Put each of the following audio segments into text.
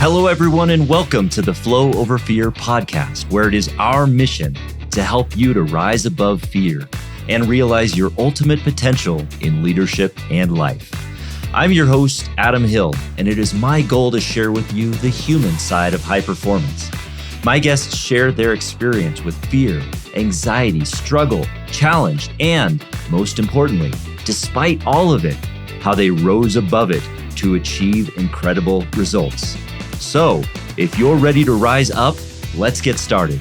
Hello, everyone, and welcome to the Flow Over Fear podcast, where it is our mission to help you to rise above fear and realize your ultimate potential in leadership and life. I'm your host, Adam Hill, and it is my goal to share with you the human side of high performance. My guests share their experience with fear, anxiety, struggle, challenge, and most importantly, despite all of it, how they rose above it to achieve incredible results. So, if you're ready to rise up, let's get started.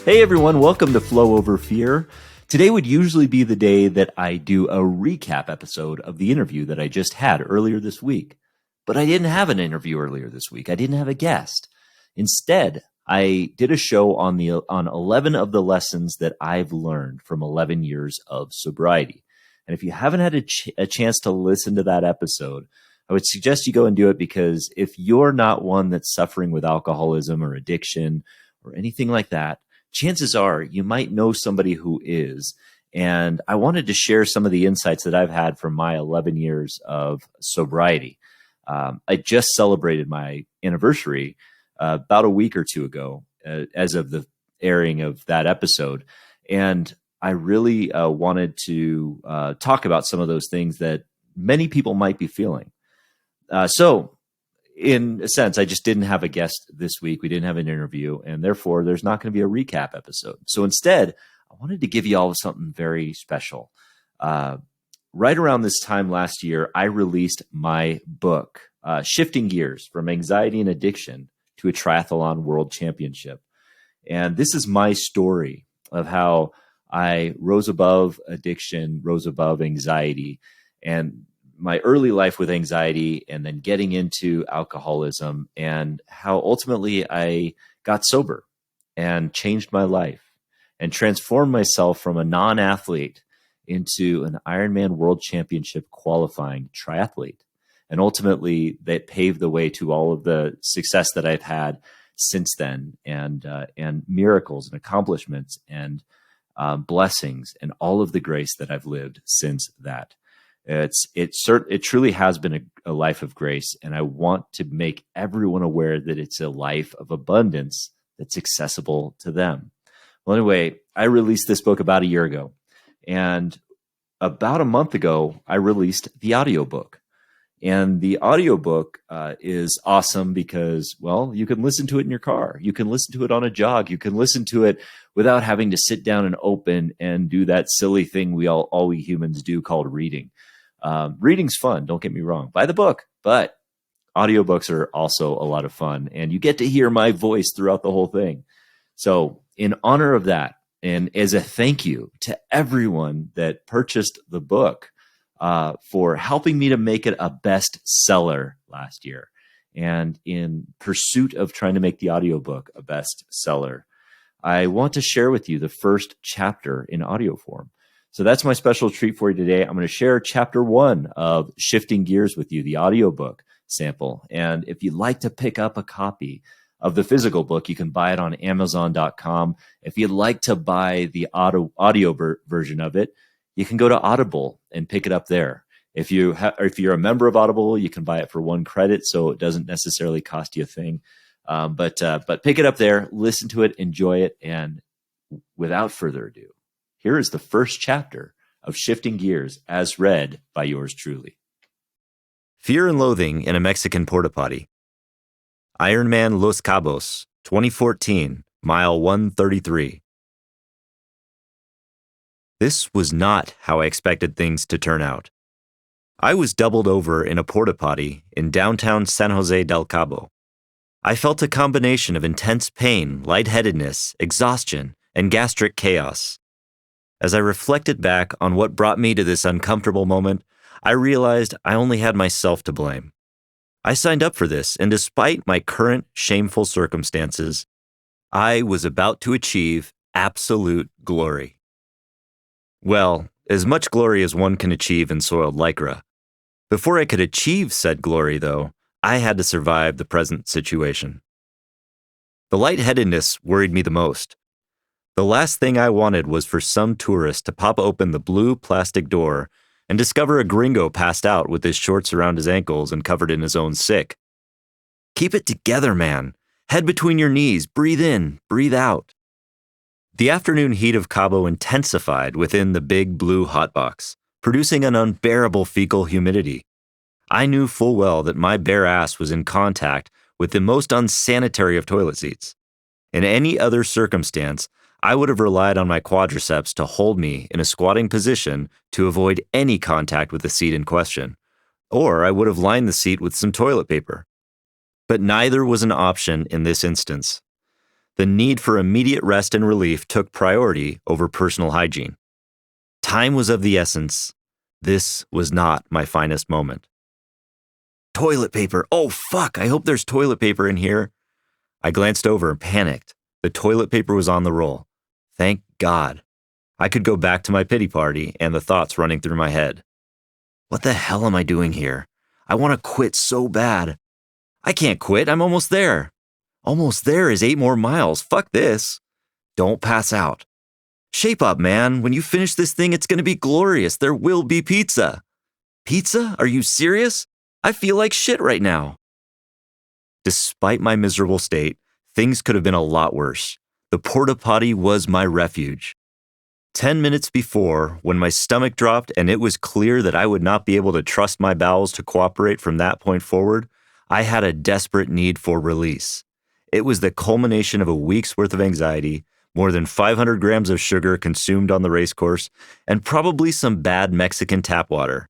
Hey everyone, welcome to Flow Over Fear. Today would usually be the day that I do a recap episode of the interview that I just had earlier this week. But I didn't have an interview earlier this week. I didn't have a guest. Instead, I did a show on 11 of the lessons that I've learned from 11 years of sobriety. And if you haven't had a chance to listen to that episode, I would suggest you go and do it, because if you're not one that's suffering with alcoholism or addiction or anything like that, chances are you might know somebody who is. And I wanted to share some of the insights that I've had from my 11 years of sobriety. I just celebrated my anniversary about a week or two ago, as of the airing of that episode. And I really wanted to talk about some of those things that many people might be feeling. So in a sense, I just didn't have a guest this week. We didn't have an interview, and therefore there's not going to be a recap episode. So instead, I wanted to give you all something very special. Right around this time last year, I released my book, Shifting Gears from Anxiety and Addiction to a Triathlon World Championship. And this is my story of how I rose above addiction, rose above anxiety, and my early life with anxiety, and then getting into alcoholism, and how ultimately I got sober and changed my life and transformed myself from a non-athlete into an Ironman World Championship-qualifying triathlete. And ultimately that paved the way to all of the success that I've had since then, and miracles and accomplishments and blessings and all of the grace that I've lived since that. It truly has been a life of grace, and I want to make everyone aware that it's a life of abundance that's accessible to them. Well, anyway, I released this book about a year ago, and about a month ago, I released the audiobook. And the audiobook is awesome because, well, you can listen to it in your car. You can listen to it on a jog. You can listen to it without having to sit down and open and do that silly thing all we humans do called reading. Reading's fun, don't get me wrong. Buy the book, but audiobooks are also a lot of fun, and you get to hear my voice throughout the whole thing. So in honor of that, and as a thank you to everyone that purchased the book for helping me to make it a bestseller last year, and in pursuit of trying to make the audiobook a bestseller, I want to share with you the first chapter in audio form. So that's my special treat for you today. I'm going to share chapter 1 of Shifting Gears with you, the audiobook sample. And if you'd like to pick up a copy of the physical book, you can buy it on Amazon.com. If you'd like to buy the audio version of it, you can go to Audible and pick it up there. If you're a member of Audible, you can buy it for 1 credit, so it doesn't necessarily cost you a thing. But pick it up there, listen to it, enjoy it, and without further ado, here is the first chapter of Shifting Gears, as read by yours truly. Fear and Loathing in a Mexican Porta Potty. Ironman Los Cabos, 2014, mile 133. This was not how I expected things to turn out. I was doubled over in a porta potty in downtown San Jose del Cabo. I felt a combination of intense pain, lightheadedness, exhaustion, and gastric chaos. As I reflected back on what brought me to this uncomfortable moment, I realized I only had myself to blame. I signed up for this, and despite my current shameful circumstances, I was about to achieve absolute glory. Well, as much glory as one can achieve in soiled lycra. Before I could achieve said glory, though, I had to survive the present situation. The lightheadedness worried me the most. The last thing I wanted was for some tourist to pop open the blue plastic door and discover a gringo passed out with his shorts around his ankles and covered in his own sick. Keep it together, man. Head between your knees, breathe in, breathe out. The afternoon heat of Cabo intensified within the big blue hotbox, producing an unbearable fecal humidity. I knew full well that my bare ass was in contact with the most unsanitary of toilet seats. In any other circumstance, I would have relied on my quadriceps to hold me in a squatting position to avoid any contact with the seat in question, or I would have lined the seat with some toilet paper. But neither was an option in this instance. The need for immediate rest and relief took priority over personal hygiene. Time was of the essence. This was not my finest moment. Toilet paper. Oh, fuck. I hope there's toilet paper in here. I glanced over and panicked. The toilet paper was on the roll. Thank God. I could go back to my pity party and the thoughts running through my head. What the hell am I doing here? I want to quit so bad. I can't quit. I'm almost there. Almost there is 8 more miles. Fuck this. Don't pass out. Shape up, man. When you finish this thing, it's going to be glorious. There will be pizza. Pizza? Are you serious? I feel like shit right now. Despite my miserable state, things could have been a lot worse. The porta potty was my refuge. 10 minutes before, when my stomach dropped and it was clear that I would not be able to trust my bowels to cooperate from that point forward, I had a desperate need for release. It was the culmination of a week's worth of anxiety, more than 500 grams of sugar consumed on the race course, and probably some bad Mexican tap water.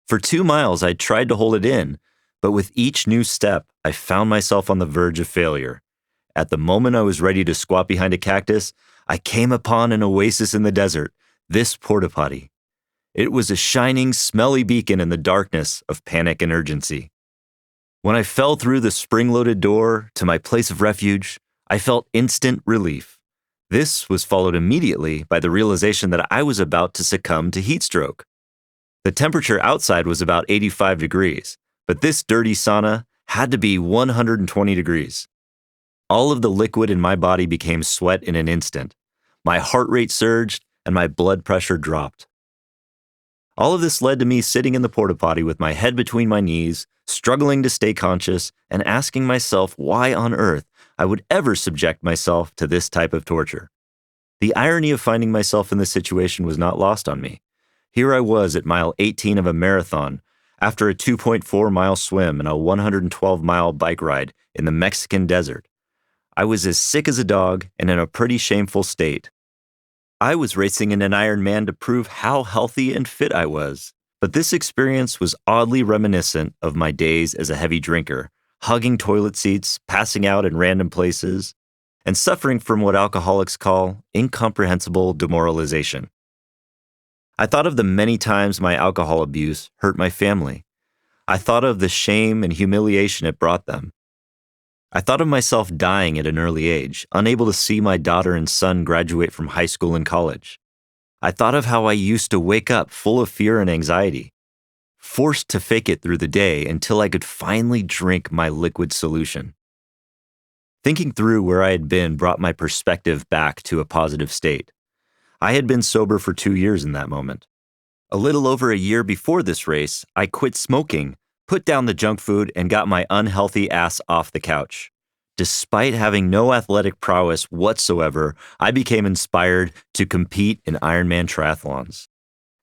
For 2 miles, I tried to hold it in, but with each new step, I found myself on the verge of failure. At the moment I was ready to squat behind a cactus, I came upon an oasis in the desert, this porta potty. It was a shining, smelly beacon in the darkness of panic and urgency. When I fell through the spring-loaded door to my place of refuge, I felt instant relief. This was followed immediately by the realization that I was about to succumb to heat stroke. The temperature outside was about 85 degrees, but this dirty sauna had to be 120 degrees. All of the liquid in my body became sweat in an instant. My heart rate surged and my blood pressure dropped. All of this led to me sitting in the porta potty with my head between my knees, struggling to stay conscious and asking myself why on earth I would ever subject myself to this type of torture. The irony of finding myself in this situation was not lost on me. Here I was at mile 18 of a marathon after a 2.4-mile swim and a 112-mile bike ride in the Mexican desert. I was as sick as a dog and in a pretty shameful state. I was racing in an Ironman to prove how healthy and fit I was, but this experience was oddly reminiscent of my days as a heavy drinker, hugging toilet seats, passing out in random places, and suffering from what alcoholics call incomprehensible demoralization. I thought of the many times my alcohol abuse hurt my family. I thought of the shame and humiliation it brought them. I thought of myself dying at an early age, unable to see my daughter and son graduate from high school and college. I thought of how I used to wake up full of fear and anxiety, forced to fake it through the day until I could finally drink my liquid solution. Thinking through where I had been brought my perspective back to a positive state. I had been sober for 2 years in that moment. A little over a year before this race, I quit smoking, put down the junk food, and got my unhealthy ass off the couch. Despite having no athletic prowess whatsoever, I became inspired to compete in Ironman triathlons.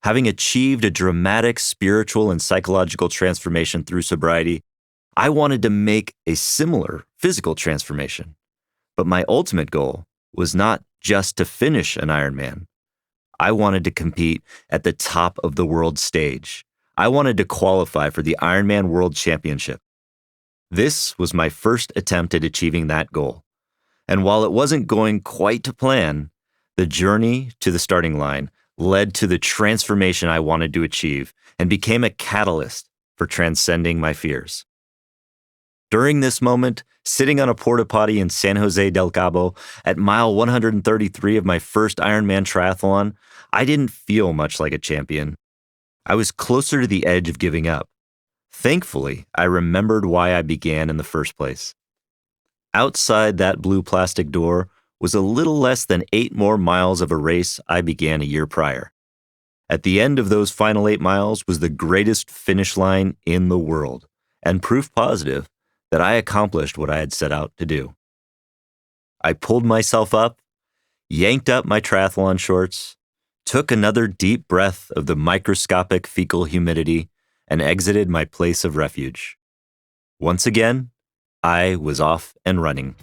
Having achieved a dramatic spiritual and psychological transformation through sobriety, I wanted to make a similar physical transformation. But my ultimate goal was not just to finish an Ironman. I wanted to compete at the top of the world stage. I wanted to qualify for the Ironman World Championship. This was my first attempt at achieving that goal. And while it wasn't going quite to plan, the journey to the starting line led to the transformation I wanted to achieve and became a catalyst for transcending my fears. During this moment, sitting on a porta potty in San Jose del Cabo at mile 133 of my first Ironman triathlon, I didn't feel much like a champion. I was closer to the edge of giving up. Thankfully, I remembered why I began in the first place. Outside that blue plastic door was a little less than 8 more miles of a race I began a year prior. At the end of those final 8 miles was the greatest finish line in the world, and proof positive that I accomplished what I had set out to do. I pulled myself up, yanked up my triathlon shorts, took another deep breath of the microscopic fecal humidity, and exited my place of refuge. Once again, I was off and running.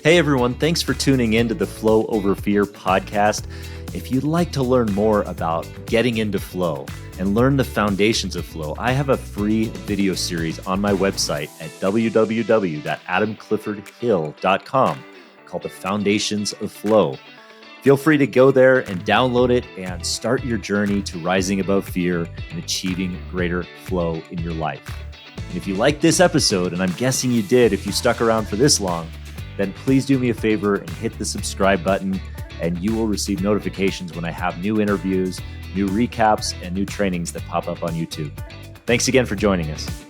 Hey everyone, thanks for tuning in to the Flow Over Fear podcast. If you'd like to learn more about getting into flow and learn the foundations of flow, I have a free video series on my website at www.adamcliffordhill.com called The Foundations of Flow. Feel free to go there and download it and start your journey to rising above fear and achieving greater flow in your life. And if you like this episode, and I'm guessing you did if you stuck around for this long, then please do me a favor and hit the subscribe button, and you will receive notifications when I have new interviews, new recaps, and new trainings that pop up on YouTube. Thanks again for joining us.